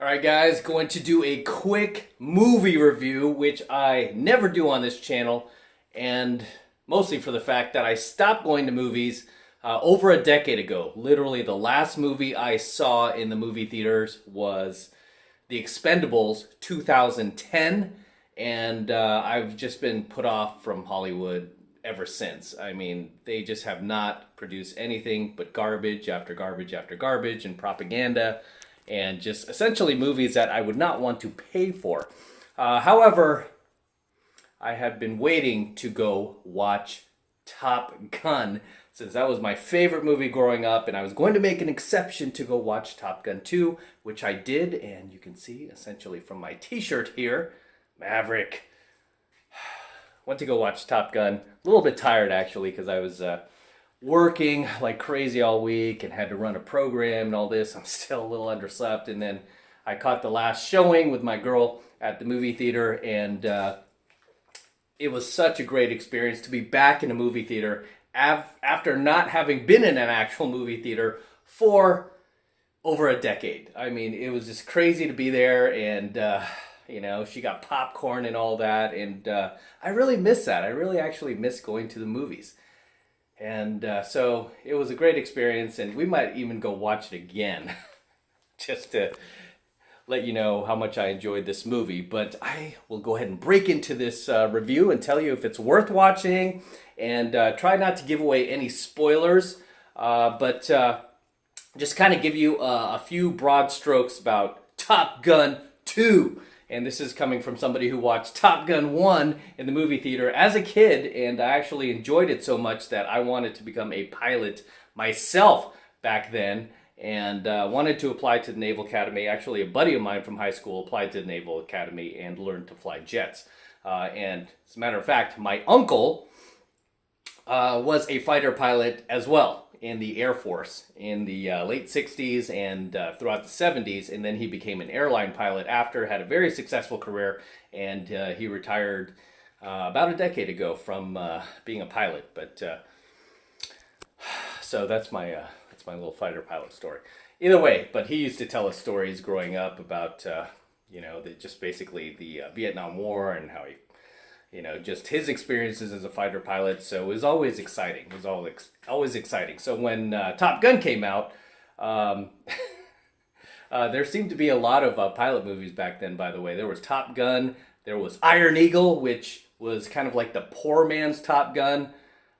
Alright guys, going to do a quick movie review, which I never do on this channel, and mostly for the fact that I stopped going to movies over a decade ago. Literally the last movie I saw in the movie theaters was The Expendables 2010, and I've just been put off from Hollywood ever since. I mean, they just have not produced anything but garbage after garbage after garbage and propaganda, and just essentially movies that I would not want to pay for. However, I have been waiting to go watch Top Gun, since that was my favorite movie growing up, and I was going to make an exception to go watch Top Gun 2, which I did, and you can see essentially from my t-shirt here, Maverick. Went to go watch Top Gun. A little bit tired actually, because I was working like crazy all week and had to run a program and all this. I'm still a little underslept, and then I caught the last showing with my girl at the movie theater, and it was such a great experience to be back in a movie theater after not having been in an actual movie theater for over a decade. I mean, it was just crazy to be there, and she got popcorn and all that, and I really miss that. I really actually miss going to the movies. And so it was a great experience, and we might even go watch it again just to let you know how much I enjoyed this movie. But I will go ahead and break into this review and tell you if it's worth watching, and try not to give away any spoilers, but just kind of give you a few broad strokes about Top Gun 2. And this is coming from somebody who watched Top Gun 1 in the movie theater as a kid, and I actually enjoyed it so much that I wanted to become a pilot myself back then, and wanted to apply to the Naval Academy. Actually, a buddy of mine from high school applied to the Naval Academy and learned to fly jets. And as a matter of fact, my uncle was a fighter pilot as well in the Air Force in the late 60s and throughout the 70s, and then he became an airline pilot after, had a very successful career, and he retired about a decade ago from being a pilot. But so that's my little fighter pilot story. Either way, but he used to tell us stories growing up about just basically the Vietnam War, and how he just his experiences as a fighter pilot. So it was always exciting. It was always exciting. So when Top Gun came out, there seemed to be a lot of pilot movies back then, by the way. There was Top Gun. There was Iron Eagle, which was kind of like the poor man's Top Gun.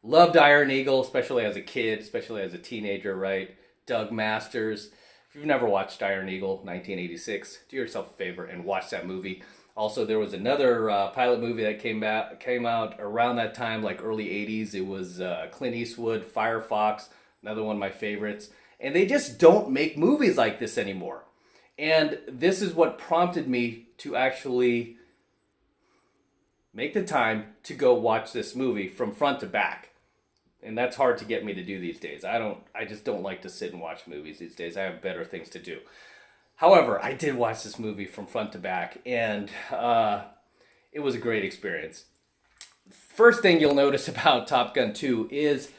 Loved Iron Eagle, especially as a kid, especially as a teenager, right? Doug Masters. If you've never watched Iron Eagle, 1986, do yourself a favor and watch that movie. Also, there was another pilot movie that came out around that time, like early 80s. It was Clint Eastwood, Firefox, another one of my favorites. And they just don't make movies like this anymore. And this is what prompted me to actually make the time to go watch this movie from front to back. And that's hard to get me to do these days. I just don't like to sit and watch movies these days. I have better things to do. However, I did watch this movie from front to back, and it was a great experience. First thing you'll notice about Top Gun 2 is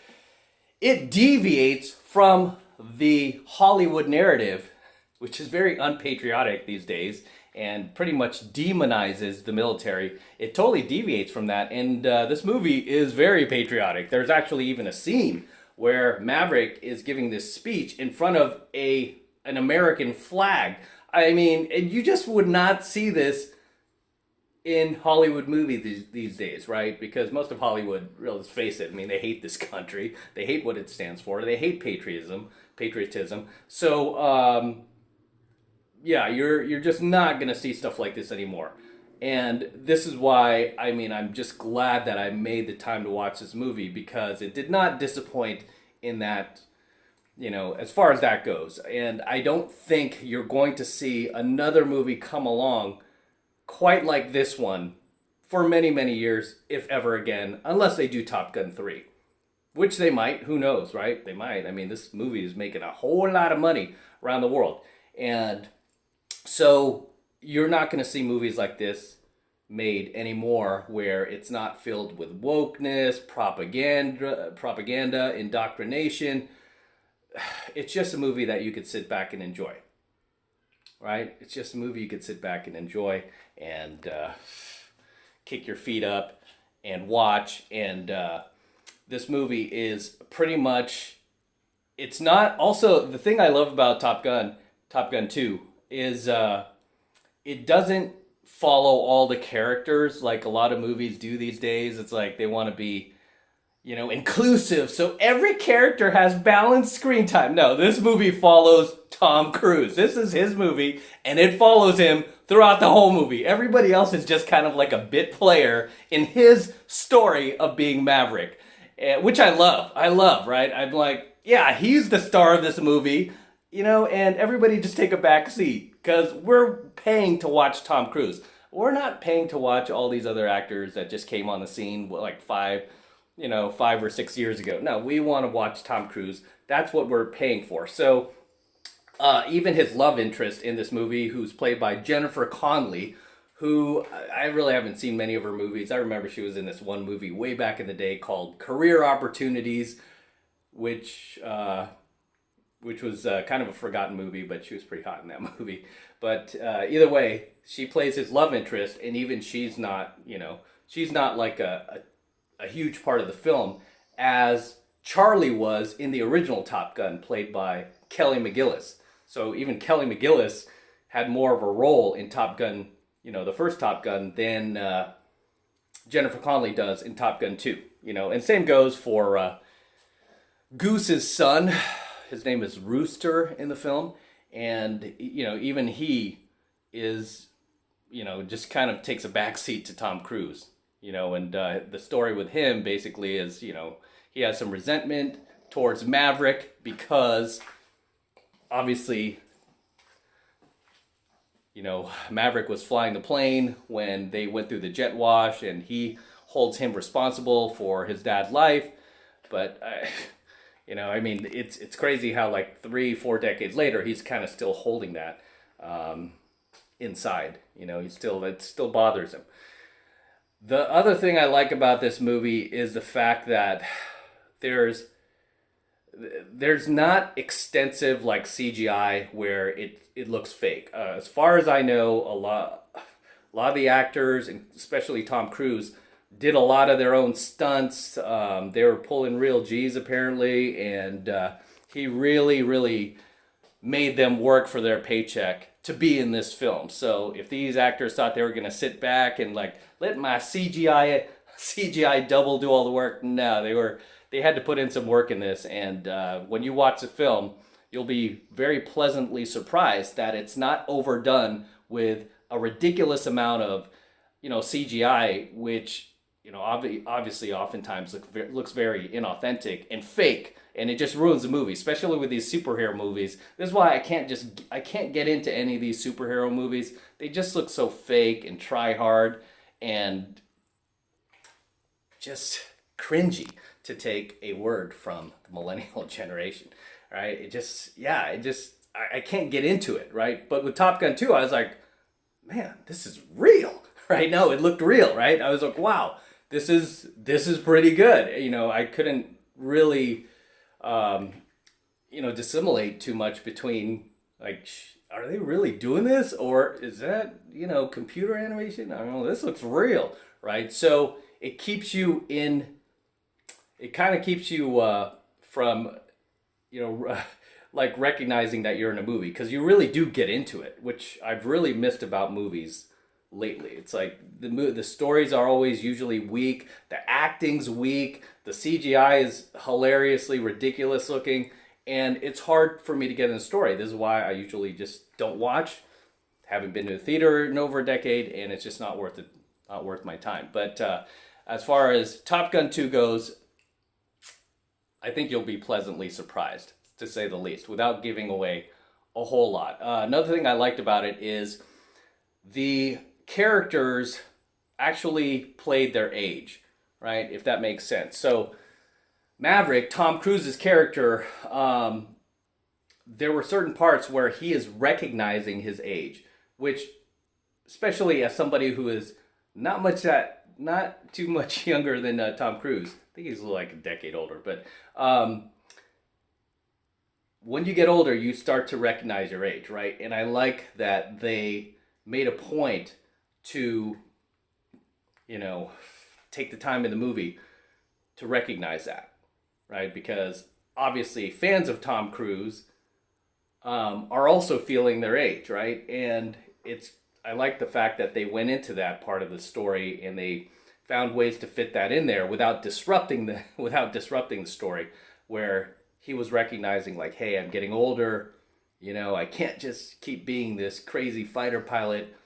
it deviates from the Hollywood narrative, which is very unpatriotic these days, and pretty much demonizes the military. It totally deviates from that, and this movie is very patriotic. There's actually even a scene where Maverick is giving this speech in front of an American flag. I mean, and you just would not see this in Hollywood movies these days, right? Because most of Hollywood, let's face it, I mean, they hate this country. They hate what it stands for. They hate patriotism. So, yeah, you're just not going to see stuff like this anymore. And this is why, I mean, I'm just glad that I made the time to watch this movie, because it did not disappoint in that, as far as that goes. And I don't think you're going to see another movie come along quite like this one for many, many years, if ever again, unless they do Top Gun 3. Which they might, who knows, right? They might. I mean, this movie is making a whole lot of money around the world. And so you're not going to see movies like this made anymore, where it's not filled with wokeness, propaganda, indoctrination. It's just a movie that you could sit back and enjoy. right? It's just a movie you could sit back and enjoy and kick your feet up and watch. And this movie is pretty much, it's not, also the thing I love about Top Gun 2 is it doesn't follow all the characters like a lot of movies do these days. It's like they want to be, you know, inclusive, so every character has balanced screen time. No, this movie follows Tom Cruise. This is his movie, and it follows him throughout the whole movie. Everybody else is just kind of like a bit player in his story of being Maverick, which I love, right? I'm like, yeah, he's the star of this movie, you know, and everybody just take a back seat because we're paying to watch Tom Cruise. We're not paying to watch all these other actors that just came on the scene like 5 or 6 years ago. No, we want to watch Tom Cruise. That's what we're paying for. So even his love interest in this movie, who's played by Jennifer Connelly, who I really haven't seen many of her movies. I remember she was in this one movie way back in the day called Career Opportunities, which was kind of a forgotten movie, but she was pretty hot in that movie. But either way, she plays his love interest, and even she's not, you know, she's not like a huge part of the film, as Charlie was in the original Top Gun, played by Kelly McGillis. So even Kelly McGillis had more of a role in Top Gun, you know, the first Top Gun, than Jennifer Connelly does in Top Gun 2. You know, and same goes for Goose's son. His name is Rooster in the film, and you know, even he is, you know, just kind of takes a backseat to Tom Cruise. You know, and the story with him basically is, you know, he has some resentment towards Maverick because obviously, you know, Maverick was flying the plane when they went through the jet wash, and he holds him responsible for his dad's life. But, you know, I mean, it's crazy how like 3-4 decades later, he's kind of still holding that inside. You know, it still bothers him. The other thing I like about this movie is the fact that there's not extensive like CGI where it looks fake. As far as I know, a lot of the actors, and especially Tom Cruise, did a lot of their own stunts. They were pulling real G's apparently, and he really made them work for their paycheck to be in this film. So if these actors thought they were going to sit back and like let my CGI double do all the work, no, they had to put in some work in this. And when you watch the film, you'll be very pleasantly surprised that it's not overdone with a ridiculous amount of, you know, CGI, which, you know, obviously oftentimes looks very inauthentic and fake, and it just ruins the movie, especially with these superhero movies. This is why I can't get into any of these superhero movies. They just look so fake and try hard and just cringy, to take a word from the millennial generation, right? I can't get into it, right? But with Top Gun 2, I was like, man, this is real, right? No, it looked real, right? I was like, wow, this is pretty good. You know, I couldn't really, you know, dissimulate too much between like, are they really doing this, or is that, you know, computer animation? I don't know. This looks real, right? So it keeps you in. It kind of keeps you from, you know, like recognizing that you're in a movie, because you really do get into it, which I've really missed about movies lately. It's like the stories are always usually weak, the acting's weak, the CGI is hilariously ridiculous looking, and it's hard for me to get in the story. This is why I usually just don't watch. Haven't been to a theater in over a decade, and it's just not worth it, not worth my time. But as far as Top Gun 2 goes, I think you'll be pleasantly surprised, to say the least, without giving away a whole lot. Another thing I liked about it is the characters actually played their age, right? If that makes sense. So Maverick, Tom Cruise's character, there were certain parts where he is recognizing his age, which, especially as somebody who is not too much younger than Tom Cruise. I think he's like a decade older, but when you get older, you start to recognize your age, right? And I like that they made a point to, you know, take the time in the movie to recognize that, right? Because obviously fans of Tom Cruise are also feeling their age, right? And I like the fact that they went into that part of the story and they found ways to fit that in there without disrupting the story, where he was recognizing like, hey, I'm getting older, you know, I can't just keep being this crazy fighter pilot,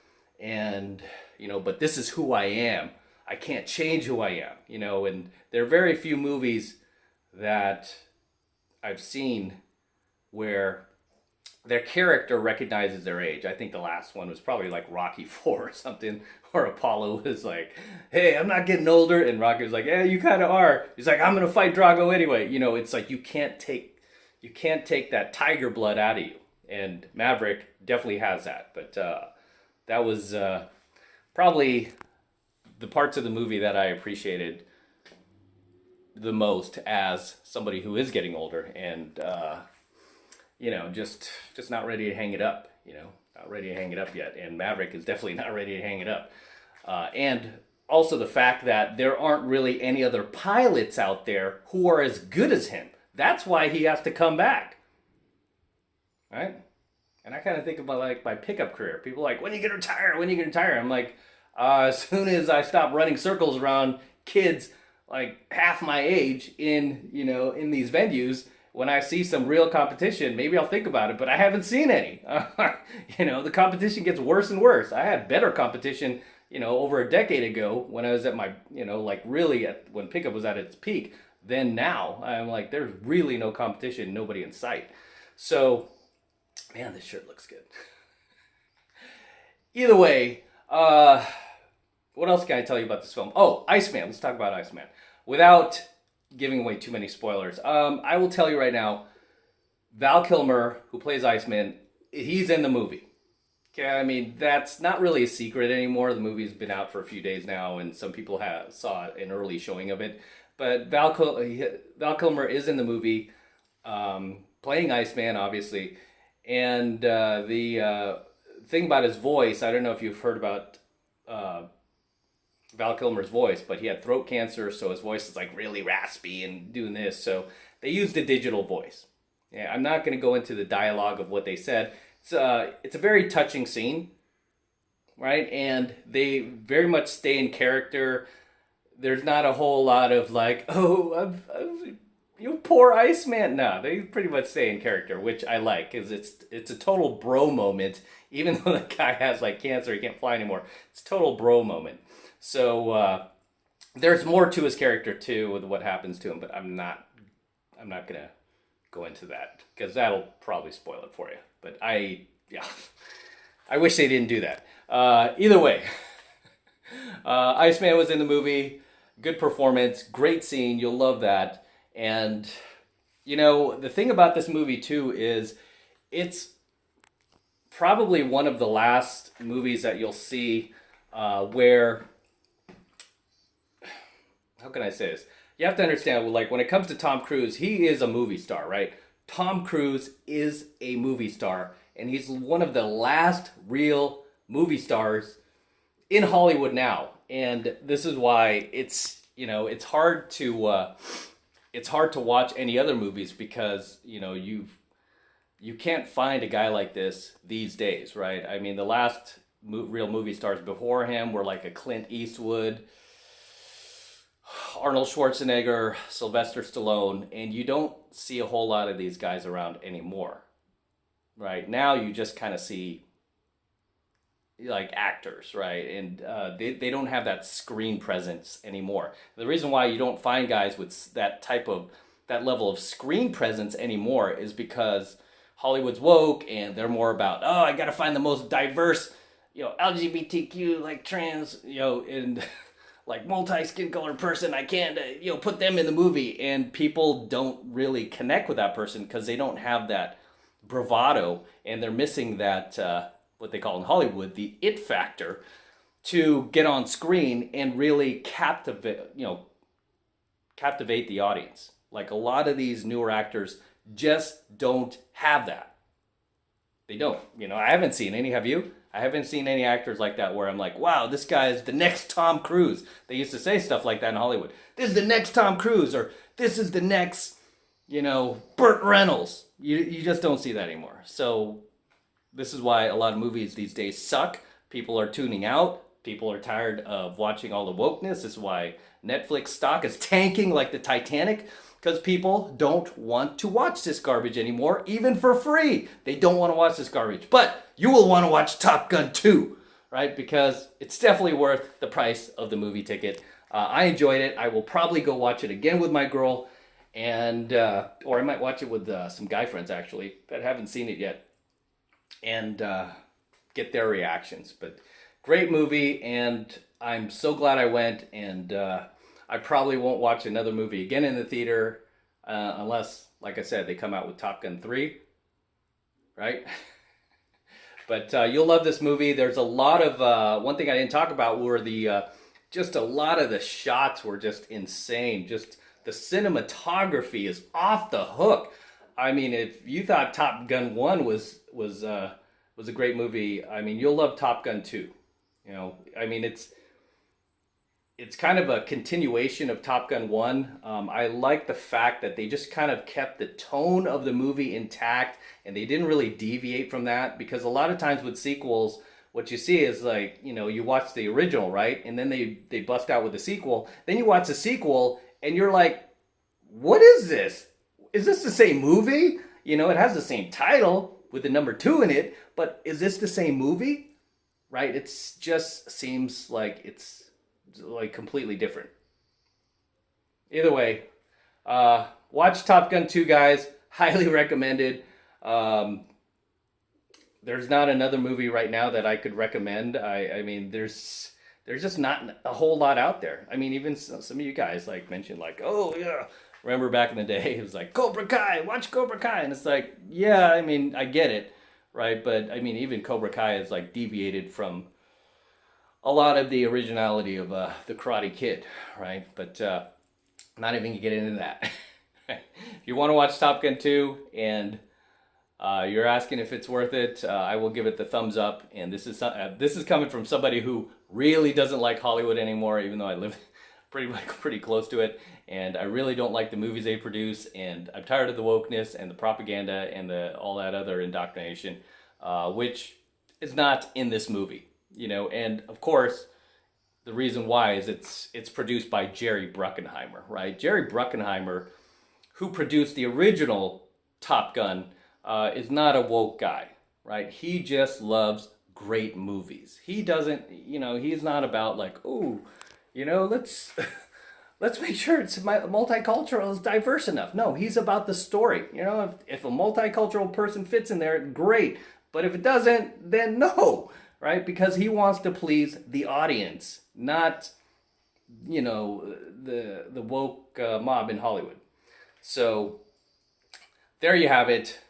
and you know, but this is who I am. I can't change who I am, you know. And there are very few movies that I've seen where their character recognizes their age. I think the last one was probably like Rocky 4 or something, where Apollo was like, hey, I'm not getting older. And Rocky was like, yeah, you kind of are. He's like, I'm going to fight Drago anyway. You know, it's like you can't take that tiger blood out of you. And Maverick definitely has that. But that was probably the parts of the movie that I appreciated the most as somebody who is getting older and, you know, just not ready to hang it up, you know, not ready to hang it up yet. And Maverick is definitely not ready to hang it up. And also the fact that there aren't really any other pilots out there who are as good as him. That's why he has to come back. Right? And I kind of think about like my pickup career. People are like, when are you going to retire? When are you going to retire? I'm like, as soon as I stop running circles around kids like half my age in, you know, in these venues, when I see some real competition, maybe I'll think about it, but I haven't seen any. You know, the competition gets worse and worse. I had better competition, you know, over a decade ago when I was at my, you know, like really when pickup was at its peak. Then now I'm like, there's really no competition, nobody in sight. So, man, this shirt looks good. Either way, what else can I tell you about this film? Oh, Iceman. Let's talk about Iceman. Without giving away too many spoilers, I will tell you right now, Val Kilmer, who plays Iceman, he's in the movie. Okay, I mean, that's not really a secret anymore. The movie's been out for a few days now, and some people saw an early showing of it. But Val Kilmer is in the movie, playing Iceman, obviously. And the thing about his voice, I don't know if you've heard about Val Kilmer's voice, but he had throat cancer, so his voice is like really raspy and doing this. So they used a digital voice. Yeah, I'm not going to go into the dialogue of what they said. It's a very touching scene, right? And they very much stay in character. There's not a whole lot of like, oh, you poor Iceman. No, they pretty much stay in character, which I like, because it's a total bro moment. Even though the guy has like cancer, he can't fly anymore. It's a total bro moment. So there's more to his character too with what happens to him, but I'm not gonna go into that because that'll probably spoil it for you. But I wish they didn't do that. Either way, Iceman was in the movie. Good performance, great scene. You'll love that. And you know, the thing about this movie too is it's probably one of the last movies that you'll see where, how can I say this? You have to understand, like, when it comes to Tom Cruise, he is a movie star, right? Tom Cruise is a movie star, and he's one of the last real movie stars in Hollywood now. And this is why it's, you know, it's hard to watch any other movies because, you know, you can't find a guy like this these days, right? I mean, the last real movie stars before him were like a Clint Eastwood, Arnold Schwarzenegger, Sylvester Stallone, and you don't see a whole lot of these guys around anymore. Right? Now you just kind of see like actors, right? And they don't have that screen presence anymore. The reason why you don't find guys with that level of screen presence anymore is because Hollywood's woke and they're more about, oh, I got to find the most diverse, you know, LGBTQ, like trans, you know, and like multi-skin color person, I can't, you know, put them in the movie. And people don't really connect with that person because they don't have that bravado and they're missing that, what they call in Hollywood, the it factor to get on screen and really captivate the audience. Like a lot of these newer actors just don't have that. They don't. You know, I haven't seen any. Have you? I haven't seen any actors like that where I'm like, wow, this guy is the next Tom Cruise. They used to say stuff like that in Hollywood. This is the next Tom Cruise, or this is the next, you know, Burt Reynolds. You just don't see that anymore. So this is why a lot of movies these days suck. People are tuning out. People are tired of watching all the wokeness. This is why Netflix stock is tanking like the Titanic, because people don't want to watch this garbage anymore, even for free. They don't want to watch this garbage. But you will want to watch Top Gun 2, right? Because it's definitely worth the price of the movie ticket. I enjoyed it. I will probably go watch it again with my girl, and or I might watch it with some guy friends, actually, that haven't seen it yet, and get their reactions. But great movie, and I'm so glad I went, and I probably won't watch another movie again in the theater unless, like I said, they come out with Top Gun 3, right? But you'll love this movie. There's a lot of, one thing I didn't talk about were just a lot of the shots were just insane. Just the cinematography is off the hook. I mean, if you thought Top Gun 1 was a great movie, I mean, you'll love Top Gun 2. You know, I mean, it's kind of a continuation of Top Gun 1. I like the fact that they just kind of kept the tone of the movie intact, and they didn't really deviate from that, because a lot of times with sequels, what you see is like, you know, you watch the original, right? And then they bust out with a sequel. Then you watch the sequel, and you're like, what is this? Is this the same movie? You know, it has the same title with the number 2 in it, but is this the same movie? Right? It just seems like it's like completely different. Either way, watch Top Gun 2, guys. Highly recommended. There's not another movie right now that I could recommend. I mean, there's just not a whole lot out there. I mean, even some of you guys like mentioned like, oh yeah, remember back in the day, it was like Cobra Kai, watch Cobra Kai, and it's like, yeah, I mean, I get it, right? But I mean, even Cobra Kai is like deviated from a lot of the originality of the Karate Kid, right? But not even gonna get into that. If you want to watch Top Gun 2 and you're asking if it's worth it, I will give it the thumbs up. And this is coming from somebody who really doesn't like Hollywood anymore, even though I live pretty close to it. And I really don't like the movies they produce. And I'm tired of the wokeness and the propaganda and all that other indoctrination, which is not in this movie, you know. And of course, the reason why is it's produced by Jerry Bruckheimer, right? Jerry Bruckheimer, who produced the original Top Gun, is not a woke guy, right? He just loves great movies. He doesn't, you know, he's not about like, oh, you know, let's make sure it's multicultural is diverse enough. No, he's about the story. You know, if a multicultural person fits in there, great. But if it doesn't, then no, right? Because he wants to please the audience, not, you know, the woke mob in Hollywood. So there you have it.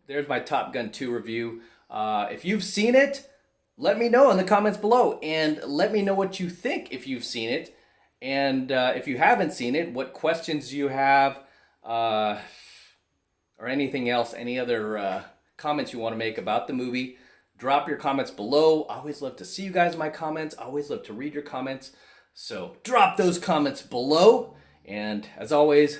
There's my Top Gun 2 review. If you've seen it, let me know in the comments below, and let me know what you think if you've seen it. And if you haven't seen it, what questions you have, or anything else, any other comments you want to make about the movie, drop your comments below. I always love to see you guys in my comments. I always love to read your comments. So drop those comments below. And as always,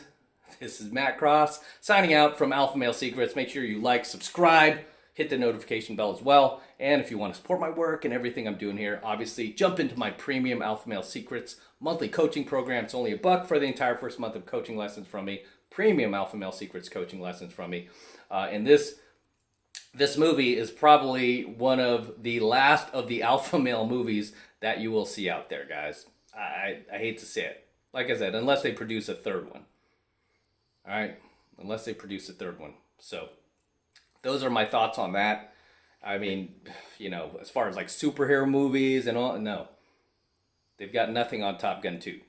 this is Matt Cross signing out from AlphaMaleSecrets. Make sure you like, subscribe, hit the notification bell as well. And if you want to support my work and everything I'm doing here, obviously jump into my premium AlphaMaleSecrets monthly coaching program. It's only $1 for the entire first month of coaching lessons from me. Premium AlphaMaleSecrets coaching lessons from me. And this movie is probably one of the last of the alpha male movies that you will see out there, guys. I hate to say it. Like I said, unless they produce a third one. All right, unless they produce a third one. So those are my thoughts on that. I mean, you know, as far as like superhero movies and all, no. They've got nothing on Top Gun 2,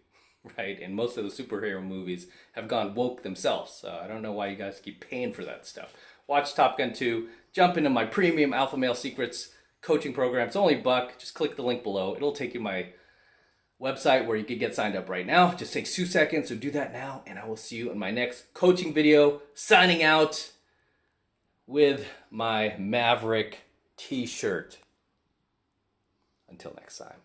right? And most of the superhero movies have gone woke themselves. So I don't know why you guys keep paying for that stuff. Watch Top Gun 2. Jump into my premium AlphaMaleSecrets coaching program. It's only $1. Just click the link below. It'll take you website where you can get signed up right now. Just takes 2 seconds, so do that now, and I will see you in my next coaching video. Signing out with my Maverick t-shirt. Until next time.